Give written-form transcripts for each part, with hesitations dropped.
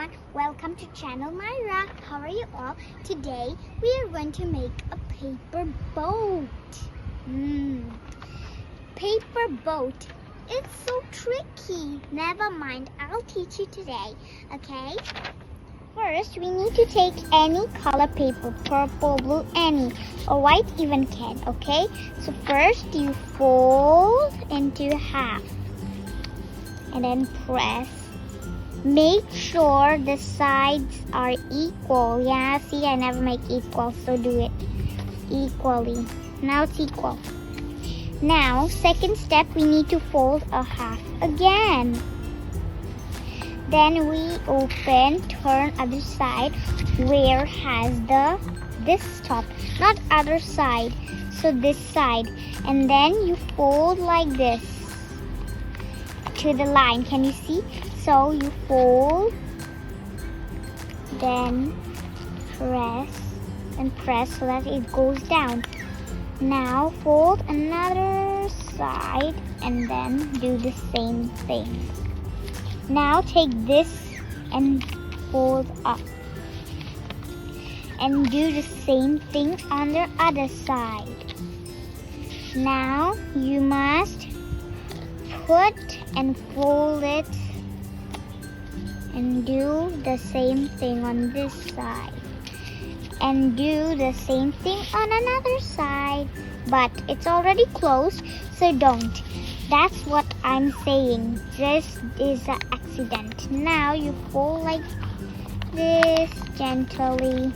everyone, welcome to channel Myra. How are you all? Today we are going to make a paper boat. Paper boat. It's so tricky. Never mind, I'll teach you today, okay? First, we need to take any color paper, purple, blue, any, or white even can, okay? So first you fold into half and then press. Make sure the sides are equal. Yeah, see, I never make equal, so do it equally. Now it's equal. Now, second step, we need to fold a half again. Then we open, turn other side where has this top, not other side, so this side. And then you fold like this to the line. Can you see? So you fold, then press and press so that it goes down. Now fold another side and then do the same thing. Now take this and fold up and do the same thing on the other side. Now you must put and fold it and do the same thing on this side and do the same thing on another side, but it's already closed, so don't. That's what I'm saying. This is an accident. Now you fold like this gently.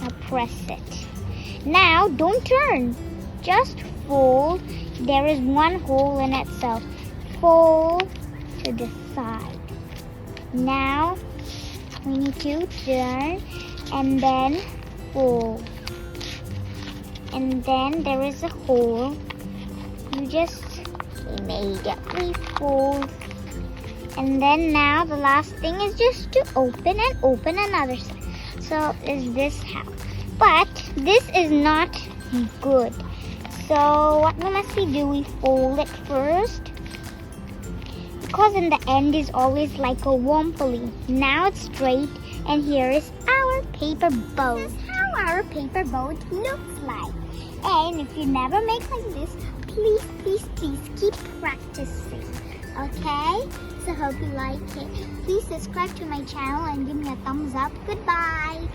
Now press it. Now don't turn, just fold. There is one hole in itself. Fold to the side. Now we need to turn and then fold. And then there is a hole. You just immediately fold. And then now the last thing is just to open and open another side. So is this how? But this is not good. So what we must do, we fold it first. Because in the end is always like a womply. Now it's straight, and here is our paper boat. This is how our paper boat looks like. And if you never make like this, please keep practicing. Okay? So hope you like it. Please subscribe to my channel and give me a thumbs up. Goodbye.